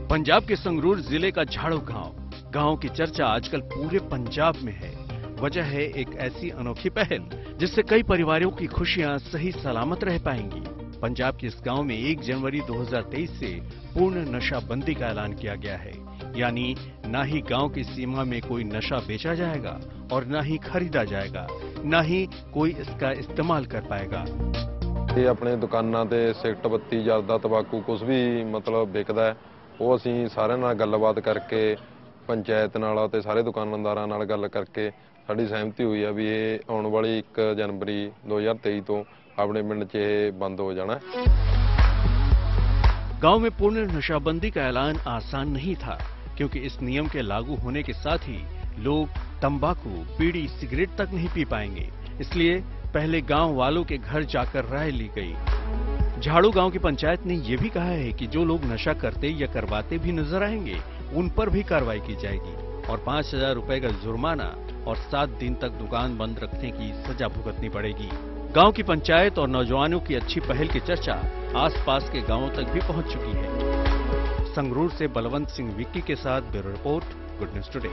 पंजाब के संगरूर जिले का झाड़ू गांव की चर्चा आजकल पूरे पंजाब में है। वजह है एक ऐसी अनोखी पहल जिससे कई परिवारों की खुशियां सही सलामत रह पाएंगी। पंजाब के इस गांव में 1 जनवरी 2023 से पूर्ण नशाबंदी का ऐलान किया गया है, यानी ना ही गांव की सीमा में कोई नशा बेचा जाएगा और ना ही खरीदा जाएगा, ना ही कोई इसका इस्तेमाल कर पाएगा। ये अपने दुकानां ते सिगरट बत्ती जर्दा तंबाकू कुछ भी मतलब विकदा है, वो ਅਸੀਂ ਸਾਰਿਆਂ ਨਾਲ ਗੱਲਬਾਤ ਕਰਕੇ ਪੰਚਾਇਤ ਨਾਲ ਤੇ ਸਾਰੇ ਦੁਕਾਨਦਾਰਾਂ ਨਾਲ ਗੱਲ ਕਰਕੇ ਸਾਡੀ ਸਹਿਮਤੀ ਹੋਈ ਆ ਵੀ ਇਹ ਆਉਣ ਵਾਲੀ 1 जनवरी 2023 ਤੋਂ अपने पिंड च बंद हो जाना। गांव में पूर्ण नशाबंदी का ऐलान आसान नहीं था, क्योंकि इस नियम के लागू होने के साथ ही लोग तंबाकू, बीड़ी, सिगरेट तक नहीं पी पाएंगे। इसलिए पहले गांव वालों के घर जाकर राय ली गई। झाड़ू गांव की पंचायत ने यह भी कहा है कि जो लोग नशा करते या करवाते भी नजर आएंगे, उन पर भी कार्रवाई की जाएगी और 5,000 रुपए का जुर्माना और 7 दिन तक दुकान बंद रखने की सजा भुगतनी पड़ेगी। गांव की पंचायत और नौजवानों की अच्छी पहल की चर्चा आसपास के गांवों तक भी पहुंच चुकी है। संगरूर से बलवंत सिंह विक्की के साथ bureau report, good news today.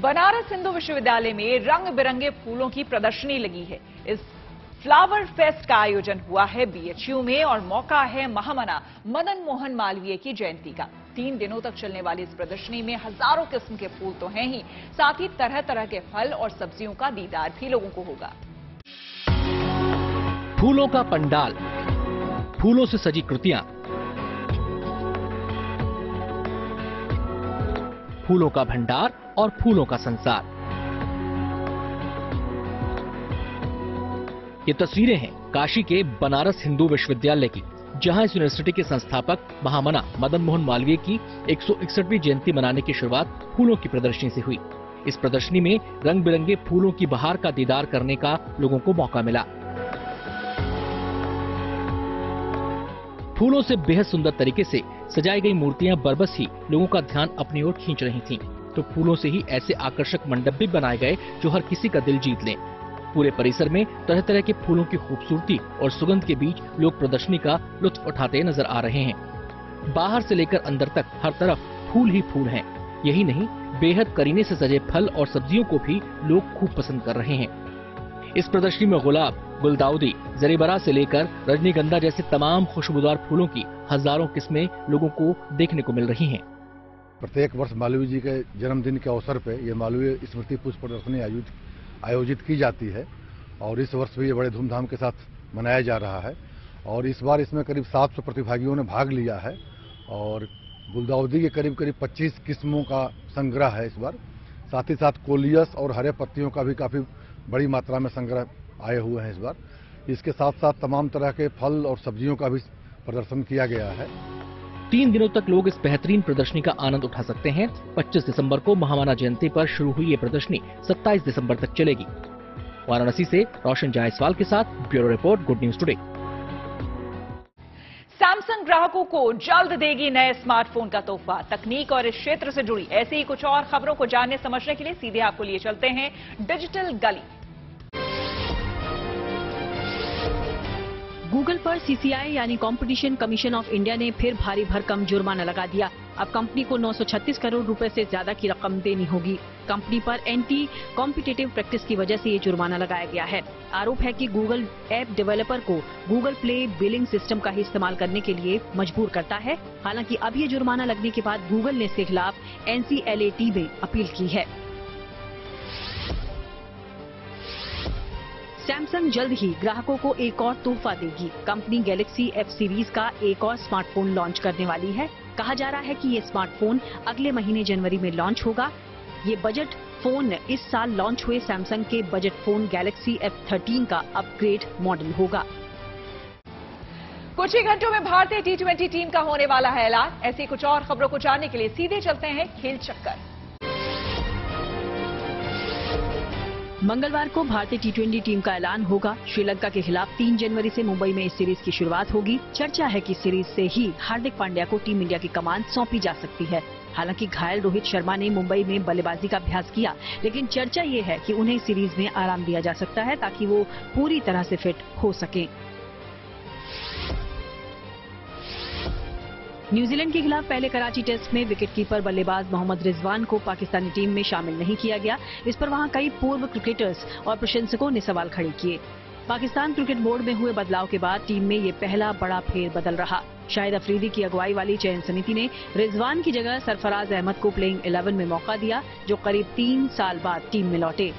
Banaras Hindu विश्वविद्यालय में रंग बिरंगे फूलों की प्रदर्शनी लगी है। इस फ्लावर फेस्ट का आयोजन हुआ है बीएचयू में और मौका है महामना मदन मोहन मालवीय की जयंती का। 3 दिनों तक चलने वाली इस प्रदर्शनी में हजारों किस्म के फूल तो हैं ही, साथ ही तरह तरह के फल और सब्जियों का दीदार भी लोगों को होगा। फूलों का पंडाल, फूलों से सजी कृतियां, फूलों का भंडार और फूलों का संसार। ये तस्वीरें हैं काशी के बनारस हिंदू विश्वविद्यालय की, जहां इस यूनिवर्सिटी के संस्थापक महामना मदन मोहन मालवीय की 161वीं जयंती मनाने की शुरुआत फूलों की प्रदर्शनी से हुई। इस प्रदर्शनी में रंग बिरंगे फूलों की बहार का दीदार करने का लोगों को मौका मिला। फूलों से बेहद सुंदर तरीके से सजाई गई मूर्तियां बरबस ही लोगों का ध्यान अपनी ओर खींच रही थीं। तो फूलों से ही ऐसे आकर्षक मंडप भी बनाए गए जो हर किसी का दिल जीत लें। पूरे परिसर में तरह तरह के फूलों की खूबसूरती और सुगंध के बीच लोग प्रदर्शनी का लुत्फ उठाते नजर आ रहे हैं। बाहर से लेकर अंदर तक हर तरफ फूल ही फूल हैं। यही नहीं, बेहद करीने से सजे फल और सब्जियों को भी लोग खूब पसंद कर रहे हैं। इस प्रदर्शनी में गुलाब, गुलदाउदी, जरीबरा से लेकर रजनीगंधा जैसे तमाम खुशबूदार फूलों की हजारों किस्में लोगों को देखने को मिल रही हैं। प्रत्येक वर्ष मालवीय जी के जन्मदिन के अवसर पर यह मालवीय स्मृति पुष्प प्रदर्शनी आयोजित की जाती है और इस वर्ष भी ये बड़े धूमधाम के साथ मनाया जा रहा है। और इस बार इसमें करीब 700 प्रतिभागियों ने भाग लिया है और गुलदाउदी के करीब 25 किस्मों का संग्रह है इस बार। साथ ही साथ कोलियस और हरे पत्तियों का भी काफी बड़ी मात्रा में संग्रह आए हुए हैं इस बार। इसके साथ साथ तमाम तरह के फल और सब्जियों का भी प्रदर्शन किया गया है। 3 दिनों तक लोग इस बेहतरीन प्रदर्शनी का आनंद उठा सकते हैं। 25 दिसंबर को महामना जयंती पर शुरू हुई ये प्रदर्शनी 27 दिसंबर तक चलेगी। वाराणसी से रोशन जायसवाल के साथ bureau report, good news today. Samsung ग्राहकों को जल्द देगी नए स्मार्टफोन का तोहफा। तकनीक और इस क्षेत्र से जुड़ी ऐसी ही कुछ और खबरों को जानने समझने के लिए सीधे आपको लिए चलते हैं डिजिटल गली। गूगल पर सीसीआई यानी कंपटीशन कमीशन ऑफ इंडिया ने फिर भारी भरकम जुर्माना लगा दिया। अब कंपनी को 936 करोड़ रुपए से ज्यादा की रकम देनी होगी। कंपनी पर एंटी कॉम्पिटिटिव प्रैक्टिस की वजह से ये जुर्माना लगाया गया है। आरोप है कि गूगल ऐप डेवलपर को गूगल प्ले बिलिंग सिस्टम का ही इस्तेमाल करने के लिए मजबूर करता है। हालांकि अब ये जुर्माना लगने के बाद गूगल ने इसके खिलाफ NCLAT में अपील की है। सैमसंग जल्द ही ग्राहकों को एक और तोहफा देगी। कंपनी गैलेक्सी F सीरीज का एक और स्मार्टफोन लॉन्च करने वाली है। कहा जा रहा है कि ये स्मार्टफोन अगले महीने जनवरी में लॉन्च होगा। ये बजट फोन इस साल लॉन्च हुए सैमसंग के बजट फोन गैलेक्सी F13 का अपग्रेड मॉडल होगा। कुछ ही घंटों में भारतीय T20 टीम का होने वाला है ऐलान। ऐसी कुछ और खबरों को जानने के लिए सीधे चलते हैं खेल चक्कर। मंगलवार को भारतीय T20 टीम का ऐलान होगा। श्रीलंका के खिलाफ 3 जनवरी से मुंबई में इस सीरीज की शुरुआत होगी। चर्चा है कि सीरीज से ही हार्दिक पांड्या को टीम इंडिया की कमान सौंपी जा सकती है। हालांकि घायल रोहित शर्मा ने मुंबई में बल्लेबाजी का अभ्यास किया, लेकिन चर्चा ये है कि उन्हें सीरीज में आराम दिया जा सकता है ताकि वो पूरी तरह से फिट हो सकें। न्यूजीलैंड के खिलाफ पहले कराची टेस्ट में विकेटकीपर बल्लेबाज मोहम्मद रिजवान को पाकिस्तानी टीम में शामिल नहीं किया गया। इस पर वहां कई पूर्व क्रिकेटर्स और प्रशंसकों ने सवाल खड़े किए। पाकिस्तान क्रिकेट बोर्ड में हुए बदलाव के बाद टीम में ये पहला बड़ा फेरबदल रहा। शाहिद अफरीदी की अगुवाई वाली चयन समिति ने रिजवान की जगह सरफराज अहमद को प्लेइंग 11 में मौका दिया, जो करीब 3 साल बाद टीम में लौटे।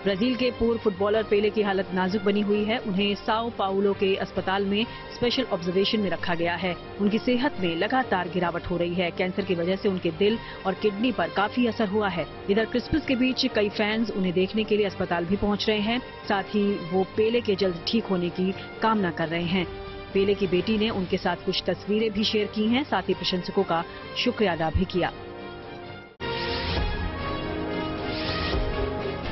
ब्राजील के पूर्व फुटबॉलर पेले की हालत नाजुक बनी हुई है। उन्हें साओ पाउलो के अस्पताल में स्पेशल ऑब्जर्वेशन में रखा गया है। उनकी सेहत में लगातार गिरावट हो रही है। कैंसर की वजह से उनके दिल और किडनी पर काफी असर हुआ है। इधर क्रिसमस के बीच कई फैंस उन्हें देखने के लिए अस्पताल भी पहुंच रहे हैं। साथ ही वो पेले के जल्द ठीक होने की कामना कर रहे हैं। पेले की बेटी ने उनके साथ कुछ तस्वीरें भी शेयर की हैं। साथ ही प्रशंसकों का शुक्रिया अदा भी किया।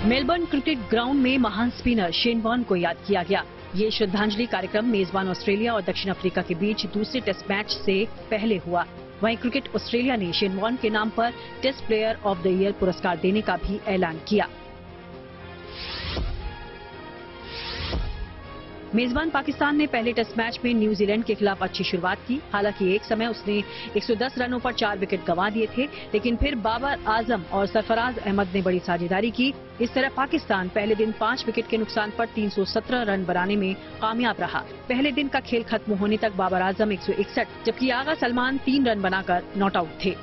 मेलबर्न क्रिकेट ग्राउंड में महान स्पिनर शेन वॉर्न को याद किया गया। ये श्रद्धांजलि कार्यक्रम मेजबान ऑस्ट्रेलिया और दक्षिण अफ्रीका के बीच दूसरे टेस्ट मैच से पहले हुआ। वहीं क्रिकेट ऑस्ट्रेलिया ने शेन वॉर्न के नाम पर test player of the year पुरस्कार देने का भी ऐलान किया। मेजबान पाकिस्तान ने पहले टेस्ट मैच में न्यूजीलैंड के खिलाफ अच्छी शुरुआत की। हालांकि एक समय उसने 110 रनों पर 4 विकेट गंवा दिए थे, लेकिन फिर बाबर आजम और सरफराज अहमद ने बड़ी साझेदारी की। इस तरह पाकिस्तान पहले दिन 5 विकेट के नुकसान पर 317 रन बनाने में कामयाब रहा। पहले दिन का खेल खत्म होने तक बाबर आजम 161 जबकि आगा सलमान 3 रन बनाकर नॉट आउट थे।